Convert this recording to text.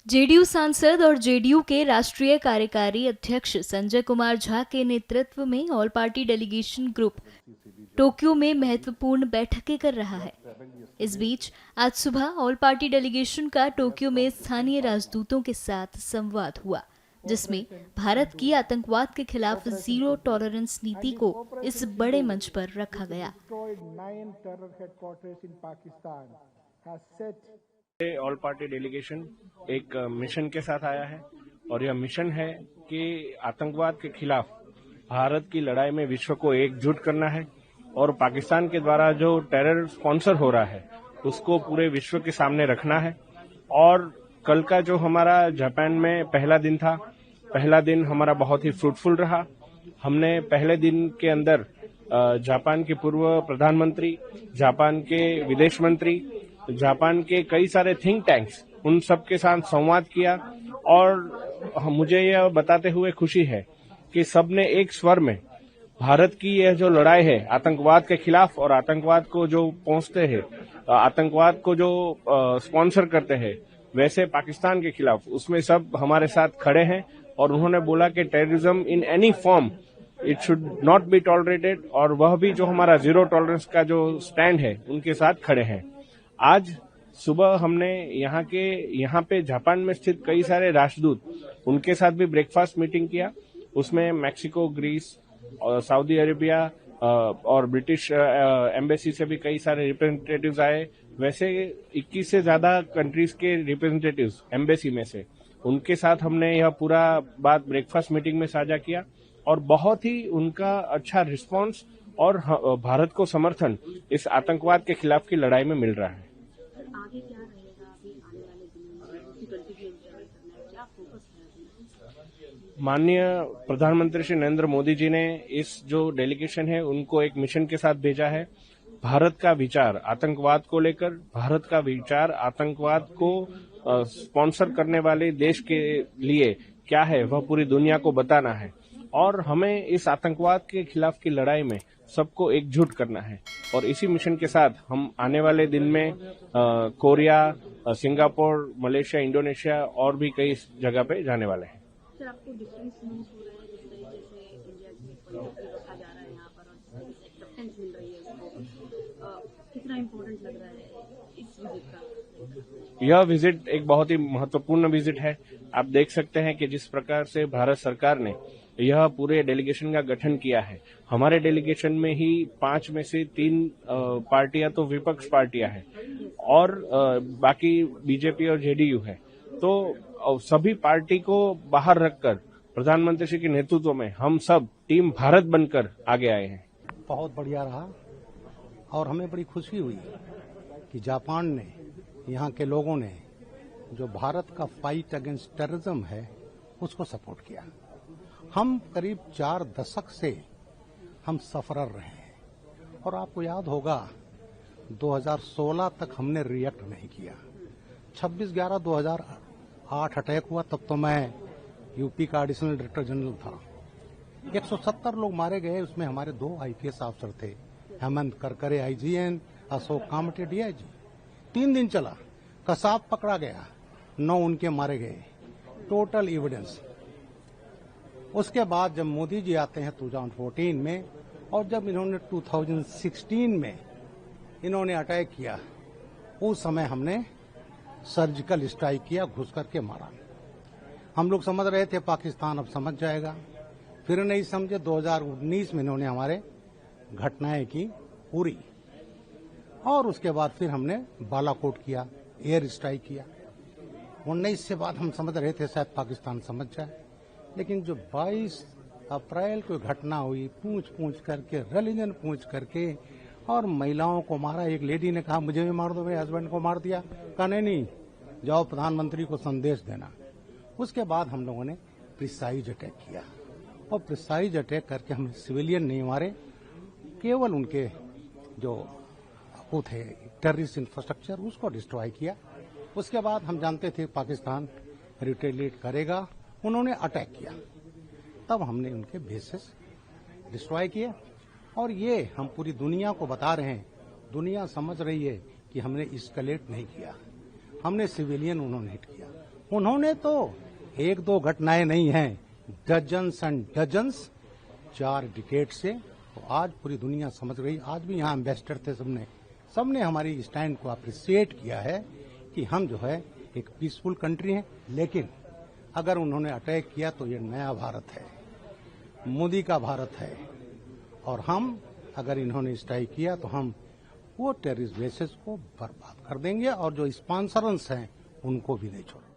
JDU सांसद और JDU के राष्ट्रीय कार्यकारी अध्यक्ष संजय कुमार झा के नेतृत्व में all party delegation group Tokyo में महत्वपूर्ण बैठकें कर रहा है। इस बीच आज सुबह ऑल पार्टी डेलीगेशन का टोक्यो में स्थानीय राजदूतों के साथ संवाद हुआ, जिसमें भारत की आतंकवाद के खिलाफ जीरो टॉलरेंस नीति को इस बड़े मंच पर रखा गया। ऑल पार्टी डेलीगेशन एक मिशन के साथ आया है और यह मिशन है कि आतंकवाद के खिलाफ भारत की लड़ाई में विश्व को एकजुट करना है और पाकिस्तान के द्वारा जो टेरर स्पॉन्सर हो रहा है उसको पूरे विश्व के सामने रखना है। और कल का जो हमारा जापान में पहला दिन था, पहला दिन हमारा बहुत ही फ्रूटफुल रहा। हमने पहले दिन के अंदर जापान के पूर्व प्रधानमंत्री, जापान के विदेश मंत्री, जापान के कई सारे थिंक टैंक्स, उन सब के साथ संवाद किया और मुझे यह बताते हुए खुशी है कि सबने एक स्वर में भारत की यह जो लड़ाई है आतंकवाद के खिलाफ और आतंकवाद को जो पहुंचते हैं, आतंकवाद को जो स्पॉन्सर करते हैं वैसे पाकिस्तान के खिलाफ, उसमें सब हमारे साथ खड़े हैं और उन्होंने बोला कि terrorism in any form it should not be tolerated, और वह भी जो हमारा जीरो टॉलरेंस का जो स्टैंड है उनके साथ खड़े हैं। आज सुबह हमने यहाँ पे जापान में स्थित कई सारे राजदूत, उनके साथ भी ब्रेकफास्ट मीटिंग किया। उसमें मैक्सिको, ग्रीस और सऊदी अरेबिया और ब्रिटिश एम्बेसी से भी कई सारे रिप्रेजेंटेटिव्स आए। वैसे 21 से ज्यादा कंट्रीज के रिप्रेजेंटेटिव्स एम्बेसी में से, उनके साथ हमने यह पूरा बात ब्रेकफास्ट मीटिंग में साझा किया और बहुत ही उनका अच्छा रिस्पांस और भारत को समर्थन इस आतंकवाद के खिलाफ की लड़ाई में मिल रहा है। आगे क्या रहेगा अभी आने वाले दिनों में, उसकी कंटिन्यू एंजॉय करना है, क्या फोकस है? माननीय प्रधानमंत्री श्री नरेंद्र मोदी जी ने इस जो डेलीगेशन है उनको एक मिशन के साथ भेजा है। भारत का विचार आतंकवाद को लेकर, भारत का विचार आतंकवाद को स्पॉन्सर करने वाले देश के लिए क्या है वह पूरी दुनिया को बताना है और हमें इस आतंकवाद के खिलाफ की लड़ाई में सबको एकजुट करना है। और इसी मिशन के साथ हम आने वाले दिन में कोरिया, सिंगापुर, मलेशिया, इंडोनेशिया और भी कई जगह पे जाने वाले हैं। सर, आपको डिफरेंस महसूस हो रहा है जिस तरीके से इंडिया की पॉलिसी रखा जा रहा है यहाँ पर और एक्सेप्टेंस मिल रही है उसको, कितना इम्पोर्टेंट लग रहा है इस विजिट का? यह विजिट एक बहुत ही महत्वपूर्ण विजिट है। आप देख सकते हैं कि जिस प्रकार से भारत सरकार ने यह पूरे डेलीगेशन का गठन किया है, हमारे डेलीगेशन में ही 5 में से 3 पार्टियां तो विपक्ष पार्टियां हैं और बाकी बीजेपी और जेडीयू है। तो सभी पार्टी को बाहर रखकर प्रधानमंत्री जी के नेतृत्व में हम सब टीम भारत बनकर आगे आए हैं। बहुत बढ़िया रहा और हमें बड़ी खुशी हुई कि जापान ने, यहाँ के लोगों ने जो भारत का फाइट अगेंस्ट टेररिज्म है उसको सपोर्ट किया। हम करीब 4 दशक से हम सफरर रहे हैं और आपको याद होगा 2016 तक हमने रिएक्ट नहीं किया। 26/11/2008 अटैक हुआ, तब तो मैं यूपी का एडिशनल डायरेक्टर जनरल था। 170 लोग मारे गए, उसमें हमारे 2 आईपीएस अफसर थे, हेमंत करकरे आईजीएन, अशोक कामटे डीआईजी। 3 दिन चला, कसाब पकड़ा गया, 9 उनके मारे गए, टोटल एविडेंस। उसके बाद जब मोदी जी आते हैं 2014 में और जब इन्होंने 2016 में इन्होंने अटैक किया, उस समय हमने सर्जिकल स्ट्राइक किया, घुस करके मारा। हम लोग समझ रहे थे पाकिस्तान अब समझ जाएगा, फिर नहीं समझे। 2019 में इन्होंने हमारे घटनाएं की पूरी और उसके बाद फिर हमने बालाकोट किया, एयर स्ट्राइक किया। 19 से बाद हम समझ रहे थे शायद पाकिस्तान समझ जाए, लेकिन जो 22 अप्रैल को घटना हुई, पूछ करके, रिलीजन पूछ करके और महिलाओं को मारा। एक लेडी ने कहा मुझे भी मार दो, मेरे हस्बैंड को मार दिया। कहा नहीं, जाओ प्रधानमंत्री को संदेश देना। उसके बाद हम लोगों ने प्रिसाइज अटैक किया और प्रिसाइज अटैक करके हम सिविलियन नहीं मारे, केवल उनके जो वो थे टेररिस्ट इंफ्रास्ट्रक्चर उसको डिस्ट्रॉय किया। उसके बाद हम जानते थे पाकिस्तान रिटेलिएट करेगा, उन्होंने अटैक किया, तब हमने उनके बेसिस डिस्ट्रॉय किए और ये हम पूरी दुनिया को बता रहे हैं। दुनिया समझ रही है कि हमने एस्केलेट नहीं किया, हमने सिविलियन उन्होंने हिट किया। उन्होंने तो एक दो घटनाएं नहीं हैं, डजन्स एंड डजन्स 4 डिकेड से। तो आज पूरी दुनिया समझ गई। आज भी यहाँ एम्बेसडर थे, सबने हमारी स्टैंड को अप्रिशिएट किया है कि हम जो है एक पीसफुल कंट्री है। लेकिन अगर उन्होंने अटैक किया तो ये नया भारत है, मोदी का भारत है, और हम अगर इन्होंने स्ट्राइक किया तो हम वो टेररिस्ट बेसेस को बर्बाद कर देंगे और जो स्पॉन्सर्स हैं उनको भी नहीं छोड़ेंगे।